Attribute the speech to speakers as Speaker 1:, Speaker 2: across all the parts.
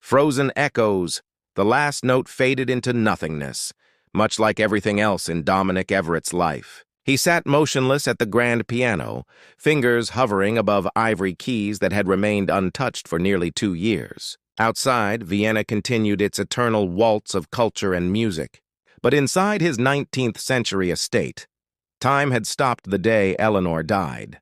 Speaker 1: Frozen echoes. The last note faded into nothingness, much like everything else in Dominic Everett's life. He sat motionless at the grand piano, fingers hovering above ivory keys that had remained untouched for nearly 2 years. Outside, Vienna continued its eternal waltz of culture and music. But inside his 19th-century estate, time had stopped the day Eleanor died.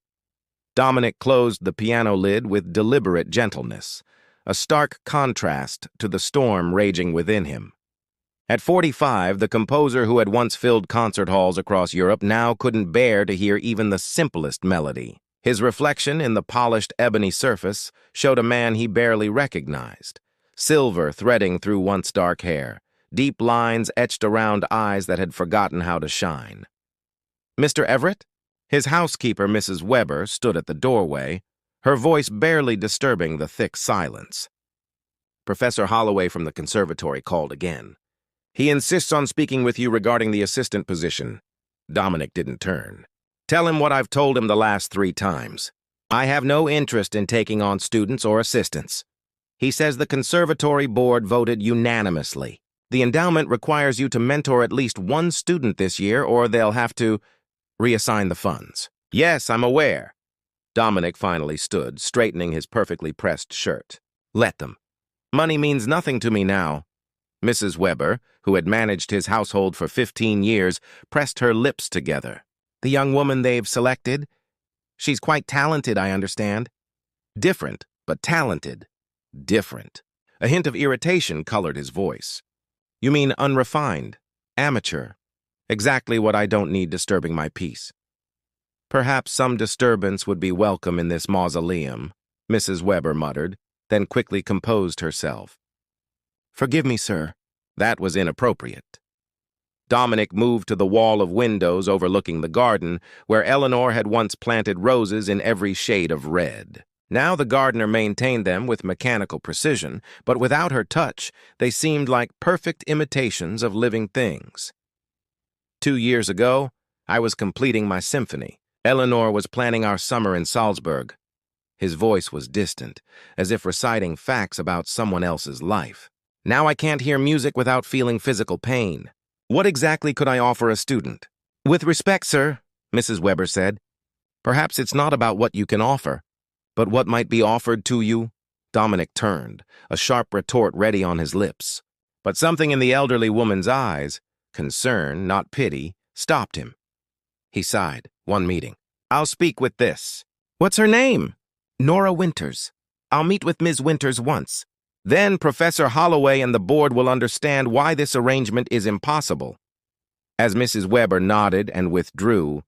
Speaker 1: Dominic closed the piano lid with deliberate gentleness, a stark contrast to the storm raging within him. At 45, the composer who had once filled concert halls across Europe now couldn't bear to hear even the simplest melody. His reflection in the polished ebony surface showed a man he barely recognized, silver threading through once dark hair, deep lines etched around eyes that had forgotten how to shine. "Mr. Everett?" His housekeeper, Mrs. Weber, stood at the doorway, her voice barely disturbing the thick silence. Professor Holloway from the conservatory called again. "He insists on speaking with you regarding the assistant position." Dominic didn't turn. "Tell him what I've told him the last 3 times. I have no interest in taking on students or assistants. He says the conservatory board voted unanimously. The endowment requires you to mentor at least 1 student this year, or they'll have to reassign the funds." "Yes, I'm aware." Dominic finally stood, straightening his perfectly pressed shirt. "Let them. Money means nothing to me now." Mrs. Weber, who had managed his household for 15 years, pressed her lips together. "The young woman they've selected? She's quite talented, I understand." "Different, but talented. Different." A hint of irritation colored his voice. "You mean unrefined, amateur. Exactly what I don't need disturbing my peace." "Perhaps some disturbance would be welcome in this mausoleum," Mrs. Weber muttered, then quickly composed herself. "Forgive me, sir. That was inappropriate." Dominic moved to the wall of windows overlooking the garden, where Eleanor had once planted roses in every shade of red. Now the gardener maintained them with mechanical precision, but without her touch, they seemed like perfect imitations of living things. 2 years ago, I was completing my symphony. Eleanor was planning our summer in Salzburg. His voice was distant, as if reciting facts about someone else's life. "Now I can't hear music without feeling physical pain. What exactly could I offer a student?" "With respect, sir," Mrs. Weber said, "perhaps it's not about what you can offer, but what might be offered to you." Dominic turned, a sharp retort ready on his lips. But something in the elderly woman's eyes, concern, not pity, stopped him. He sighed. "1 meeting. I'll speak with this." "What's her name?" "Nora Winters. I'll meet with Ms. Winters once. Then Professor Holloway and the board will understand why this arrangement is impossible." As Mrs. Weber nodded and withdrew,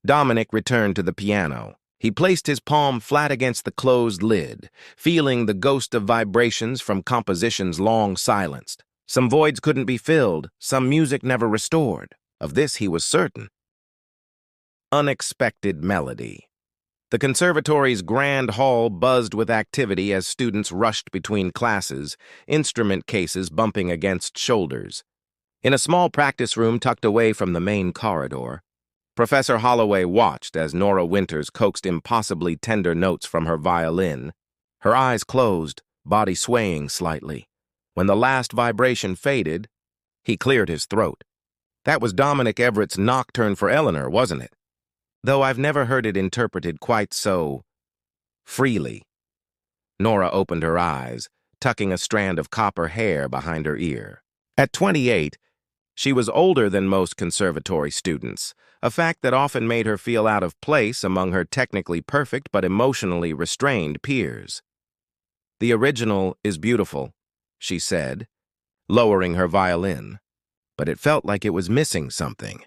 Speaker 1: Dominic returned to the piano. He placed his palm flat against the closed lid, feeling the ghost of vibrations from compositions long silenced. Some voids couldn't be filled, some music never restored. Of this he was certain. Unexpected melody. The conservatory's grand hall buzzed with activity as students rushed between classes, instrument cases bumping against shoulders. In a small practice room tucked away from the main corridor, Professor Holloway watched as Nora Winters coaxed impossibly tender notes from her violin, her eyes closed, body swaying slightly. When the last vibration faded, he cleared his throat. That was Dominic Everett's nocturne for Eleanor, wasn't it? Though I've never heard it interpreted quite so freely. Nora opened her eyes, tucking a strand of copper hair behind her ear. At 28, she was older than most conservatory students, a fact that often made her feel out of place among her technically perfect but emotionally restrained peers. "The original is beautiful," she said, lowering her violin, but it felt like it was missing something,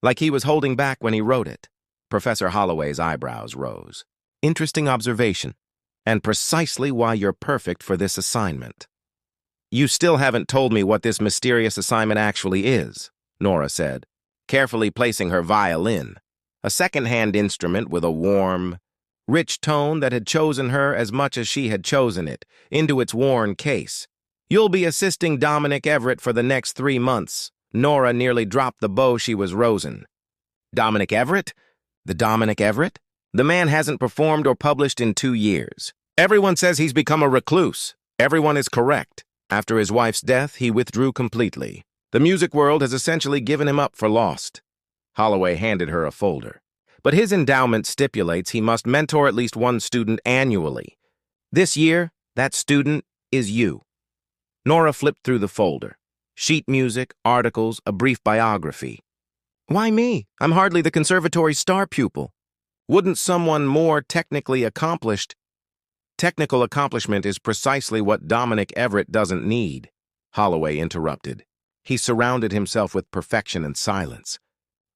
Speaker 1: like he was holding back when he wrote it. Professor Holloway's eyebrows rose. "Interesting observation, and precisely why you're perfect for this assignment." "You still haven't told me what this mysterious assignment actually is," Nora said, carefully placing her violin, a second-hand instrument with a warm, rich tone that had chosen her as much as she had chosen it, into its worn case. "You'll be assisting Dominic Everett for the next 3 months." Nora nearly dropped the bow she was rosing. "Dominic Everett? The Dominic Everett? The man hasn't performed or published in 2 years. Everyone says he's become a recluse. Everyone is correct. After his wife's death, he withdrew completely. The music world has essentially given him up for lost. Holloway handed her a folder. But his endowment stipulates he must mentor at least one student annually. This year, that student is you. Nora flipped through the folder. Sheet music, articles, a brief biography. Why me? I'm hardly the conservatory's star pupil. Wouldn't someone more technically accomplished? Technical accomplishment is precisely what Dominic Everett doesn't need, Holloway interrupted. He surrounded himself with perfection and silence.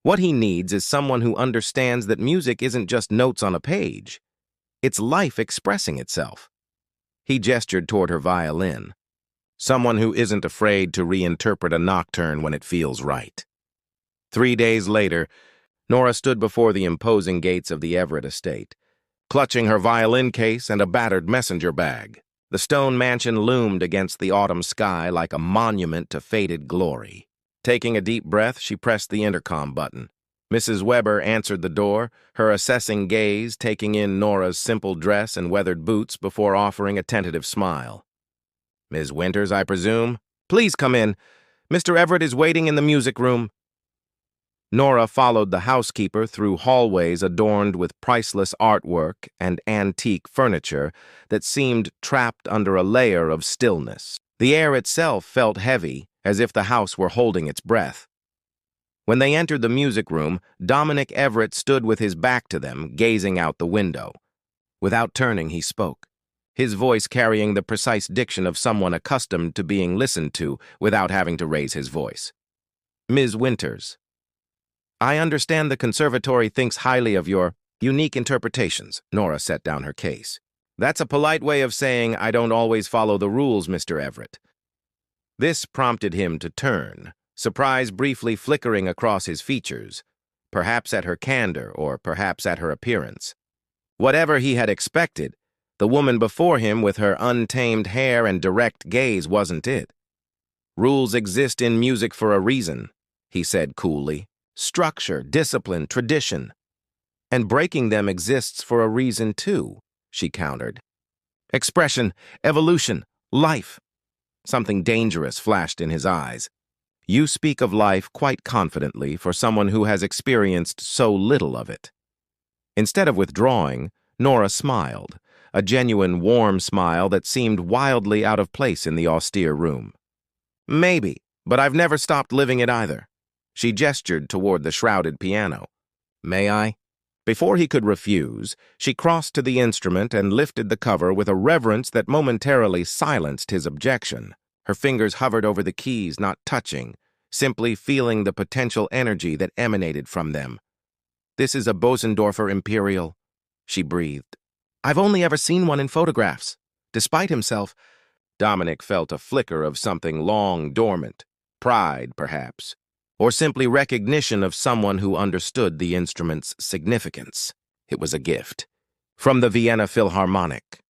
Speaker 1: What he needs is someone who understands that music isn't just notes on a page. It's life expressing itself. He gestured toward her violin. Someone who isn't afraid to reinterpret a nocturne when it feels right. 3 days later, Nora stood before the imposing gates of the Everett estate, clutching her violin case and a battered messenger bag. The stone mansion loomed against the autumn sky like a monument to faded glory. Taking a deep breath, she pressed the intercom button. Mrs. Weber answered the door, her assessing gaze taking in Nora's simple dress and weathered boots before offering a tentative smile. Ms. Winters, I presume? Please come in. Mr. Everett is waiting in the music room. Nora followed the housekeeper through hallways adorned with priceless artwork and antique furniture that seemed trapped under a layer of stillness. The air itself felt heavy, as if the house were holding its breath. When they entered the music room, Dominic Everett stood with his back to them, gazing out the window. Without turning, he spoke, his voice carrying the precise diction of someone accustomed to being listened to without having to raise his voice. Ms. Winters, I understand the conservatory thinks highly of your unique interpretations. Nora set down her case. That's a polite way of saying I don't always follow the rules, Mr. Everett. This prompted him to turn, surprise briefly flickering across his features, perhaps at her candor or perhaps at her appearance. Whatever he had expected, the woman before him with her untamed hair and direct gaze wasn't it. Rules exist in music for a reason, he said coolly. Structure, discipline, tradition. And breaking them exists for a reason too, she countered. Expression, evolution, life. Something dangerous flashed in his eyes. You speak of life quite confidently for someone who has experienced so little of it. Instead of withdrawing, Nora smiled, a genuine warm smile that seemed wildly out of place in the austere room. Maybe, but I've never stopped living it either. She gestured toward the shrouded piano. May I? Before he could refuse, she crossed to the instrument and lifted the cover with a reverence that momentarily silenced his objection. Her fingers hovered over the keys, not touching, simply feeling the potential energy that emanated from them. This is a Bosendorfer Imperial, she breathed. I've only ever seen one in photographs. Despite himself, Dominic felt a flicker of something long dormant, pride, perhaps, or simply recognition of someone who understood the instrument's significance. It was a gift. From the Vienna Philharmonic.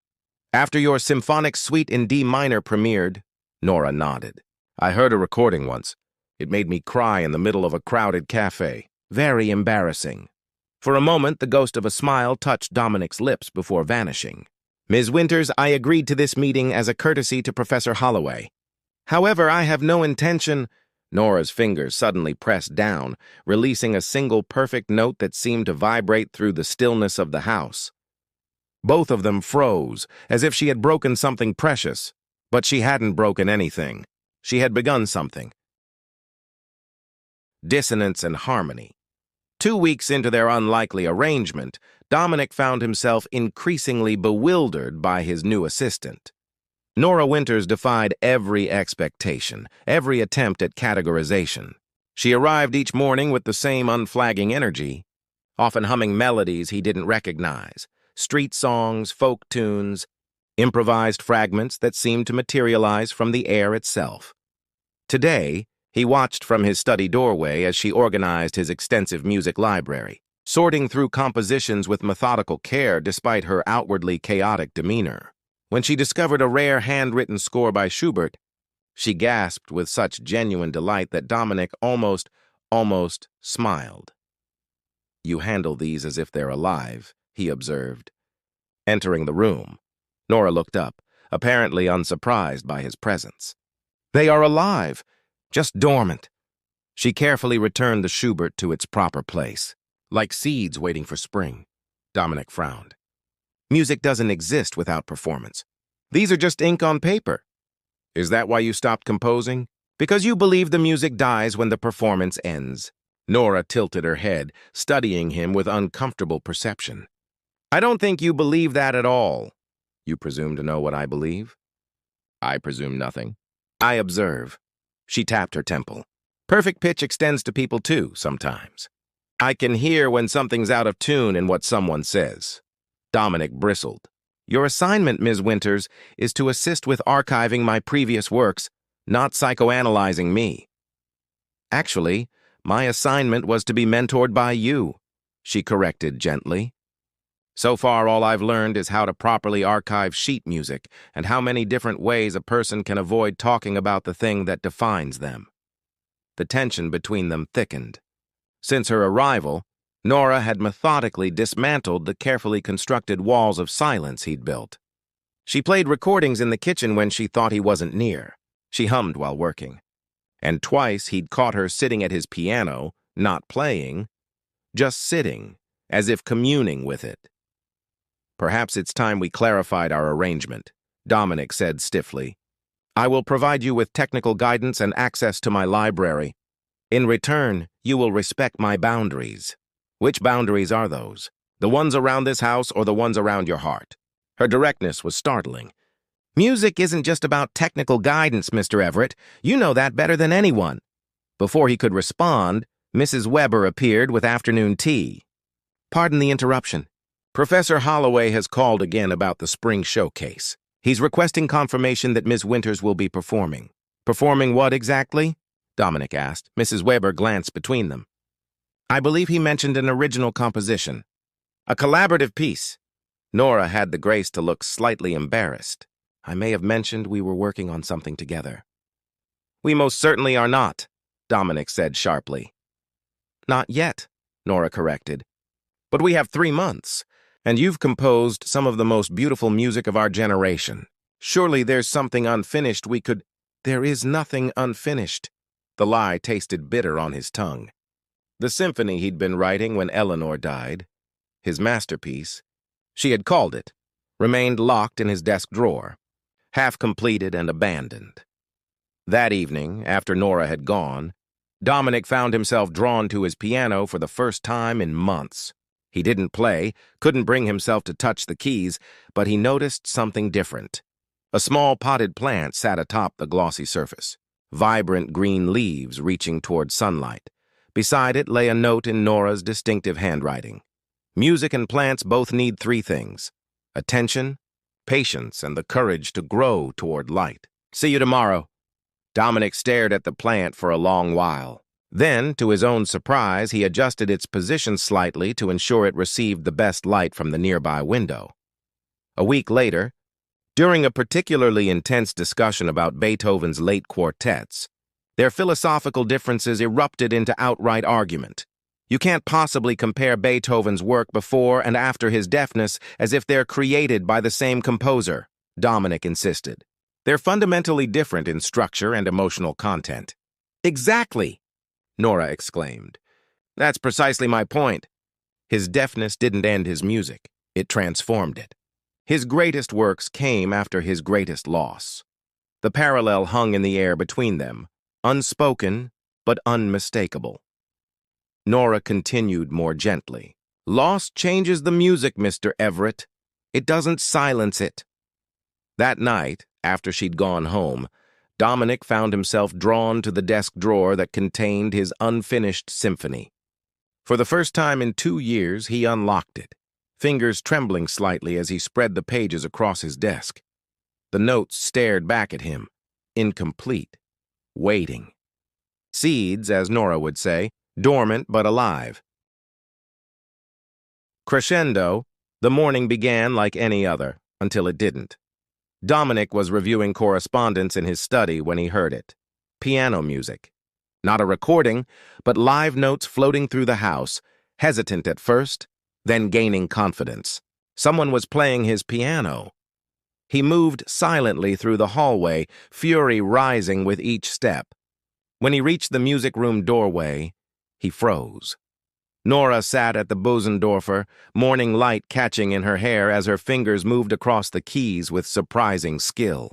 Speaker 1: After your symphonic suite in D minor premiered, Nora nodded. I heard a recording once. It made me cry in the middle of a crowded cafe. Very embarrassing. For a moment, the ghost of a smile touched Dominic's lips before vanishing. Ms. Winters, I agreed to this meeting as a courtesy to Professor Holloway. However, I have no intention... Nora's fingers suddenly pressed down, releasing a single perfect note that seemed to vibrate through the stillness of the house. Both of them froze, as if she had broken something precious. But she hadn't broken anything. She had begun something. Dissonance and harmony. 2 weeks into their unlikely arrangement, Dominic found himself increasingly bewildered by his new assistant. Nora Winters defied every expectation, every attempt at categorization. She arrived each morning with the same unflagging energy, often humming melodies he didn't recognize, street songs, folk tunes, improvised fragments that seemed to materialize from the air itself. Today, he watched from his study doorway as she organized his extensive music library, sorting through compositions with methodical care despite her outwardly chaotic demeanor. When she discovered a rare handwritten score by Schubert, she gasped with such genuine delight that Dominic almost smiled. You handle these as if they're alive, he observed. Entering the room, Nora looked up, apparently unsurprised by his presence. "They are alive, just dormant." She carefully returned the Schubert to its proper place. "Like seeds waiting for spring." Dominic frowned. "Music doesn't exist without performance. These are just ink on paper." "Is that why you stopped composing?" "Because you believe the music dies when the performance ends." Nora tilted her head, studying him with uncomfortable perception. "I don't think you believe that at all." "You presume to know what I believe?" "I presume nothing. I observe." She tapped her temple. "Perfect pitch extends to people too, sometimes. I can hear when something's out of tune in what someone says." Dominic bristled. "Your assignment, Ms. Winters, is to assist with archiving my previous works, not psychoanalyzing me." "Actually, my assignment was to be mentored by you," she corrected gently. "So far, all I've learned is how to properly archive sheet music and how many different ways a person can avoid talking about the thing that defines them." The tension between them thickened. Since her arrival, Nora had methodically dismantled the carefully constructed walls of silence he'd built. She played recordings in the kitchen when she thought he wasn't near. She hummed while working. And twice he'd caught her sitting at his piano, not playing, just sitting, as if communing with it. "Perhaps it's time we clarified our arrangement," Dominic said stiffly. "I will provide you with technical guidance and access to my library. In return, you will respect my boundaries." "Which boundaries are those? The ones around this house or the ones around your heart?" Her directness was startling. "Music isn't just about technical guidance, Mr. Everett. You know that better than anyone." Before he could respond, Mrs. Weber appeared with afternoon tea. "Pardon the interruption. Professor Holloway has called again about the spring showcase. He's requesting confirmation that Ms. Winters will be performing." "Performing what exactly?" Dominic asked. Mrs. Weber glanced between them. "I believe he mentioned an original composition. A collaborative piece." Nora had the grace to look slightly embarrassed. "I may have mentioned we were working on something together." "We most certainly are not," Dominic said sharply. "Not yet," Nora corrected. "But we have 3 months, and you've composed some of the most beautiful music of our generation. Surely there's something unfinished we could—" "There is nothing unfinished." The lie tasted bitter on his tongue. The symphony he'd been writing when Eleanor died, his masterpiece, she had called it, remained locked in his desk drawer, half completed and abandoned. That evening, after Nora had gone, Dominic found himself drawn to his piano for the first time in months. He didn't play, couldn't bring himself to touch the keys, but he noticed something different. A small potted plant sat atop the glossy surface, vibrant green leaves reaching toward sunlight. Beside it lay a note in Nora's distinctive handwriting. Music and plants both need 3 things: attention, patience, and the courage to grow toward light. "See you tomorrow." Dominic stared at the plant for a long while. Then, to his own surprise, he adjusted its position slightly to ensure it received the best light from the nearby window. A week later, during a particularly intense discussion about Beethoven's late quartets, their philosophical differences erupted into outright argument. You can't possibly compare Beethoven's work before and after his deafness as if they're created by the same composer, Dominic insisted. They're fundamentally different in structure and emotional content. "Exactly!" Nora exclaimed. "That's precisely my point. His deafness didn't end his music. It transformed it. His greatest works came after his greatest loss." The parallel hung in the air between them, unspoken but unmistakable. Nora continued more gently. "Loss changes the music, Mr. Everett. It doesn't silence it." That night, after she'd gone home, Dominic found himself drawn to the desk drawer that contained his unfinished symphony. For the first time in 2 years, he unlocked it, fingers trembling slightly as he spread the pages across his desk. The notes stared back at him, incomplete, waiting. Seeds, as Nora would say, dormant but alive. Crescendo, the morning began like any other, until it didn't. Dominic was reviewing correspondence in his study when he heard it. Piano music. Not a recording, but live notes floating through the house, hesitant at first, then gaining confidence. Someone was playing his piano. He moved silently through the hallway, fury rising with each step. When he reached the music room doorway, he froze. Nora sat at the Bosendorfer, morning light catching in her hair as her fingers moved across the keys with surprising skill.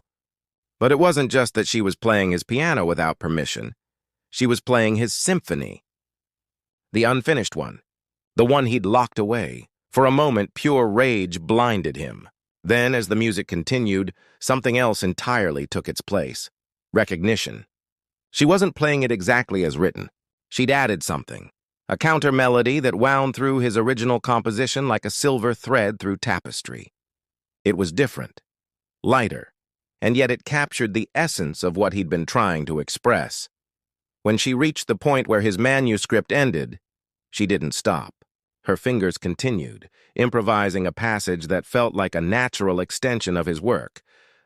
Speaker 1: But it wasn't just that she was playing his piano without permission. She was playing his symphony. The unfinished one. The one he'd locked away. For a moment, pure rage blinded him. Then, as the music continued, something else entirely took its place. Recognition. She wasn't playing it exactly as written. She'd added something. A counter-melody that wound through his original composition like a silver thread through tapestry. It was different, lighter, and yet it captured the essence of what he'd been trying to express. When she reached the point where his manuscript ended, she didn't stop. Her fingers continued, improvising a passage that felt like a natural extension of his work,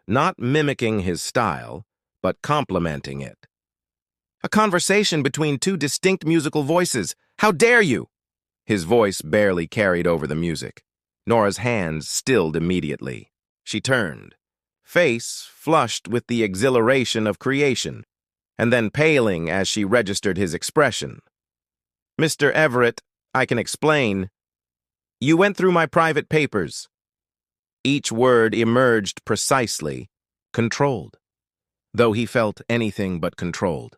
Speaker 1: not mimicking his style, but complementing it. A conversation between two distinct musical voices. How dare you? His voice barely carried over the music. Nora's hands stilled immediately. She turned, face flushed with the exhilaration of creation, and then paling as she registered his expression. Mr. Everett, I can explain. You went through my private papers. Each word emerged precisely, controlled, though he felt anything but controlled.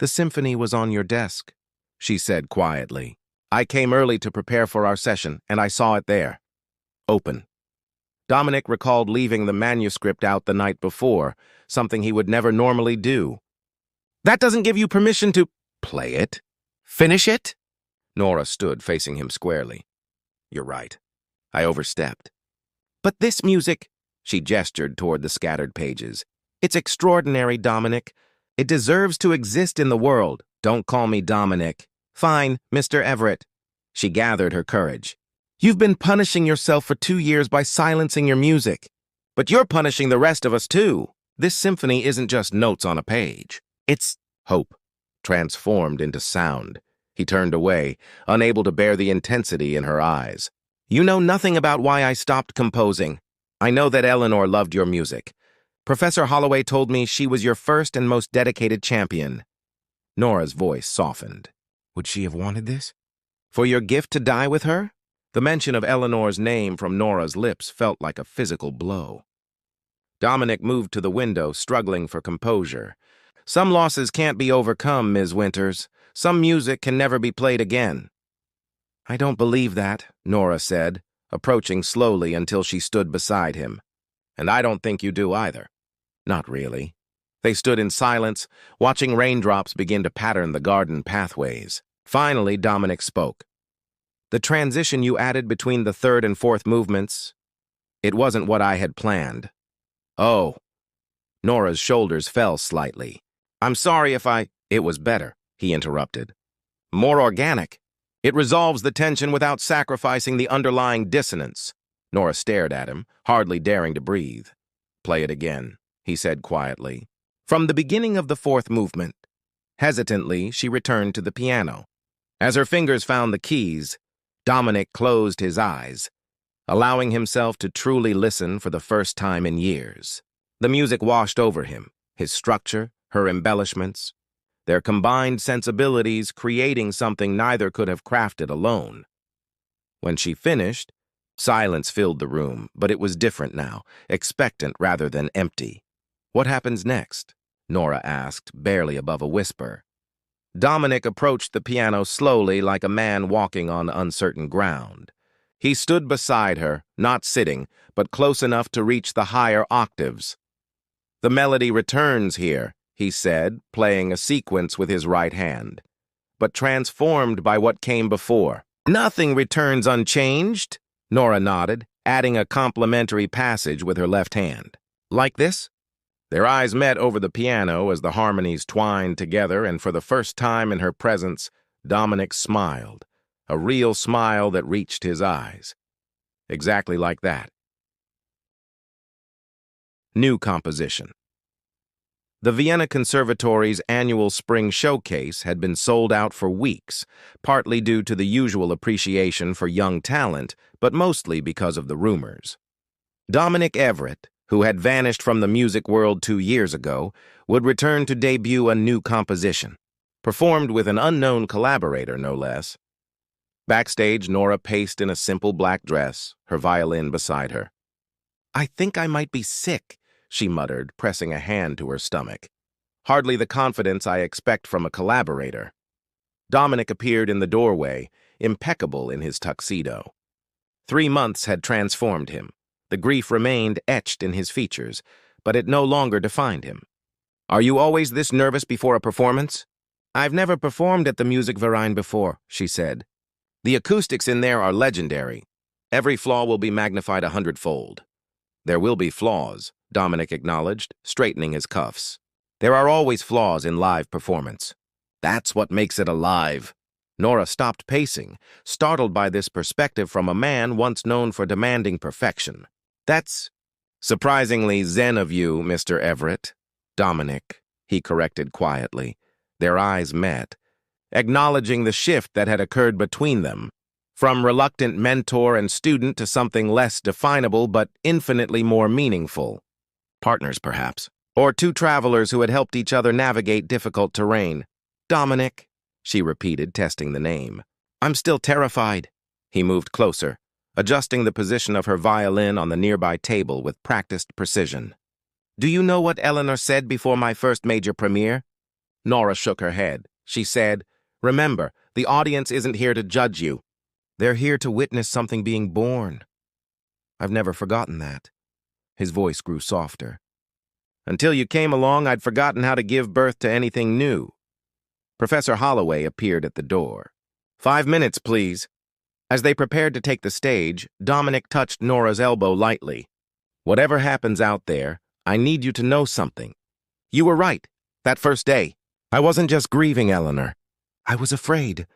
Speaker 1: The symphony was on your desk, she said quietly. I came early to prepare for our session, and I saw it there. Open. Dominic recalled leaving the manuscript out the night before, something he would never normally do. That doesn't give you permission to play it. Finish it? Nora stood facing him squarely. You're right. I overstepped. But this music, she gestured toward the scattered pages. It's extraordinary, Dominic. It deserves to exist in the world. Don't call me Dominic. Fine, Mr. Everett. She gathered her courage. You've been punishing yourself for 2 years by silencing your music. But you're punishing the rest of us too. This symphony isn't just notes on a page. It's hope, transformed into sound. He turned away, unable to bear the intensity in her eyes. You know nothing about why I stopped composing. I know that Eleanor loved your music. Professor Holloway told me she was your first and most dedicated champion. Nora's voice softened. Would she have wanted this? For your gift to die with her? The mention of Eleanor's name from Nora's lips felt like a physical blow. Dominic moved to the window, struggling for composure. Some losses can't be overcome, Ms. Winters. Some music can never be played again. I don't believe that, Nora said, approaching slowly until she stood beside him. And I don't think you do either. Not really. They stood in silence, watching raindrops begin to pattern the garden pathways. Finally, Dominic spoke. The transition you added between the third and fourth movements, it wasn't what I had planned. Oh. Nora's shoulders fell slightly. I'm sorry if It was better, he interrupted. More organic. It resolves the tension without sacrificing the underlying dissonance. Nora stared at him, hardly daring to breathe. Play it again, he said quietly. From the beginning of the fourth movement. Hesitantly, she returned to the piano. As her fingers found the keys, Dominic closed his eyes, allowing himself to truly listen for the first time in years. The music washed over him, his structure, her embellishments, their combined sensibilities creating something neither could have crafted alone. When she finished, silence filled the room, but it was different now, expectant rather than empty. What happens next? Nora asked, barely above a whisper. Dominic approached the piano slowly like a man walking on uncertain ground. He stood beside her, not sitting, but close enough to reach the higher octaves. The melody returns here, he said, playing a sequence with his right hand, but transformed by what came before. Nothing returns unchanged, Nora nodded, adding a complementary passage with her left hand. Like this? Their eyes met over the piano as the harmonies twined together, and for the first time in her presence, Dominic smiled, a real smile that reached his eyes. Exactly like that. New composition. The Vienna Conservatory's annual spring showcase had been sold out for weeks, partly due to the usual appreciation for young talent, but mostly because of the rumors. Dominic Everett, who had vanished from the music world 2 years ago, would return to debut a new composition, performed with an unknown collaborator, no less. Backstage, Nora paced in a simple black dress, her violin beside her. "I think I might be sick," she muttered, pressing a hand to her stomach. Hardly the confidence I expect from a collaborator. Dominic appeared in the doorway, impeccable in his tuxedo. 3 months had transformed him. The grief remained etched in his features, but it no longer defined him. "Are you always this nervous before a performance?" "I've never performed at the Music Verein before," she said. "The acoustics in there are legendary. Every flaw will be magnified 100-fold. "There will be flaws," Dominic acknowledged, straightening his cuffs. "There are always flaws in live performance. That's what makes it alive." Nora stopped pacing, startled by this perspective from a man once known for demanding perfection. "That's surprisingly zen of you, Mr. Everett." "Dominic," he corrected quietly. Their eyes met, acknowledging the shift that had occurred between them, from reluctant mentor and student to something less definable but infinitely more meaningful. Partners, perhaps, or two travelers who had helped each other navigate difficult terrain. "Dominic," she repeated, testing the name. "I'm still terrified." He moved closer, adjusting the position of her violin on the nearby table with practiced precision. "Do you know what Eleanor said before my first major premiere?" Nora shook her head. She said, "Remember, the audience isn't here to judge you. They're here to witness something being born." "I've never forgotten that." His voice grew softer. "Until you came along, I'd forgotten how to give birth to anything new." Professor Holloway appeared at the door. "5 minutes, please." As they prepared to take the stage, Dominic touched Nora's elbow lightly. "Whatever happens out there, I need you to know something. You were right, that first day. I wasn't just grieving Eleanor. I was afraid."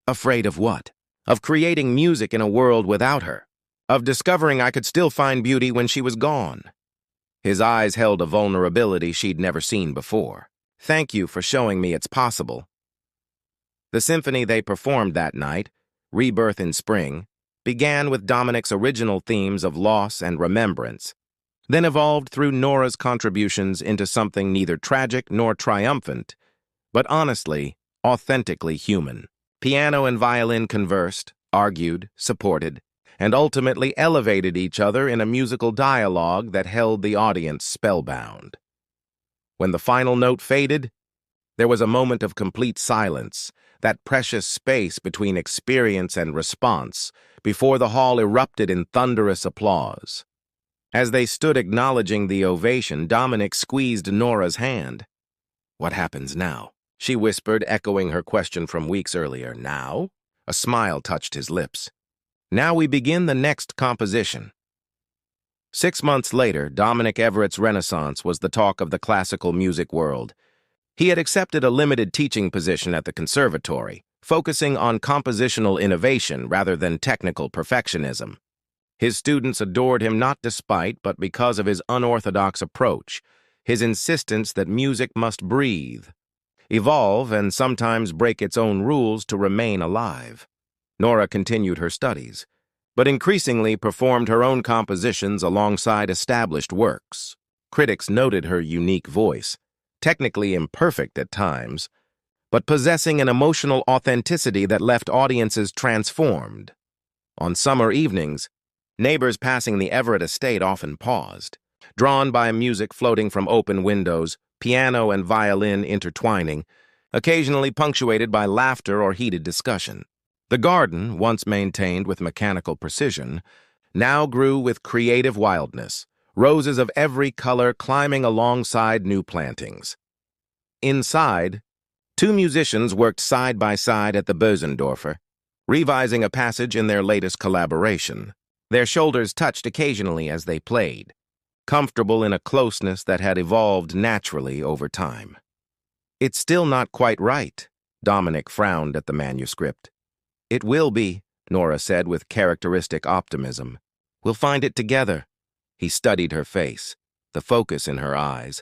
Speaker 1: "Afraid of what?" "Of creating music in a world without her. Of discovering I could still find beauty when she was gone." His eyes held a vulnerability she'd never seen before. "Thank you for showing me it's possible." The symphony they performed that night, Rebirth in Spring, began with Dominic's original themes of loss and remembrance, then evolved through Nora's contributions into something neither tragic nor triumphant, but honestly, authentically human. Piano and violin conversed, argued, supported, and ultimately elevated each other in a musical dialogue that held the audience spellbound. When the final note faded, there was a moment of complete silence, that precious space between experience and response, before the hall erupted in thunderous applause. As they stood acknowledging the ovation, Dominic squeezed Nora's hand. "What happens now?" she whispered, echoing her question from weeks earlier. "Now?" A smile touched his lips. "Now we begin the next composition." 6 months later, Dominic Everett's renaissance was the talk of the classical music world. He had accepted a limited teaching position at the conservatory, focusing on compositional innovation rather than technical perfectionism. His students adored him not despite, but because of his unorthodox approach, his insistence that music must breathe, evolve, and sometimes break its own rules to remain alive. Nora continued her studies, but increasingly performed her own compositions alongside established works. Critics noted her unique voice, technically imperfect at times, but possessing an emotional authenticity that left audiences transformed. On summer evenings, neighbors passing the Everett estate often paused, drawn by music floating from open windows, piano and violin intertwining, occasionally punctuated by laughter or heated discussion. The garden, once maintained with mechanical precision, now grew with creative wildness, roses of every color climbing alongside new plantings. Inside, 2 musicians worked side by side at the Bösendorfer, revising a passage in their latest collaboration. Their shoulders touched occasionally as they played, comfortable in a closeness that had evolved naturally over time. "It's still not quite right," Dominic frowned at the manuscript. "It will be," Nora said with characteristic optimism. "We'll find it together." He studied her face, the focus in her eyes,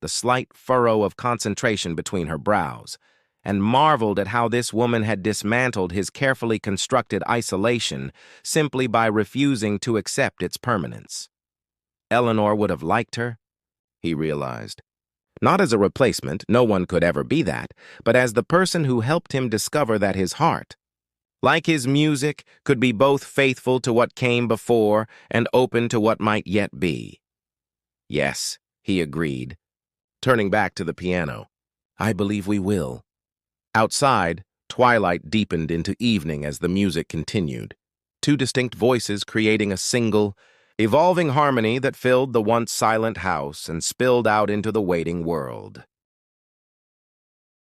Speaker 1: the slight furrow of concentration between her brows, and marveled at how this woman had dismantled his carefully constructed isolation simply by refusing to accept its permanence. Eleanor would have liked her, he realized. Not as a replacement, no one could ever be that, but as the person who helped him discover that his heart, like his music, could be both faithful to what came before and open to what might yet be. Yes, he agreed, turning back to the piano. I believe we will. Outside, twilight deepened into evening as the music continued, two distinct voices creating a single, evolving harmony that filled the once silent house and spilled out into the waiting world.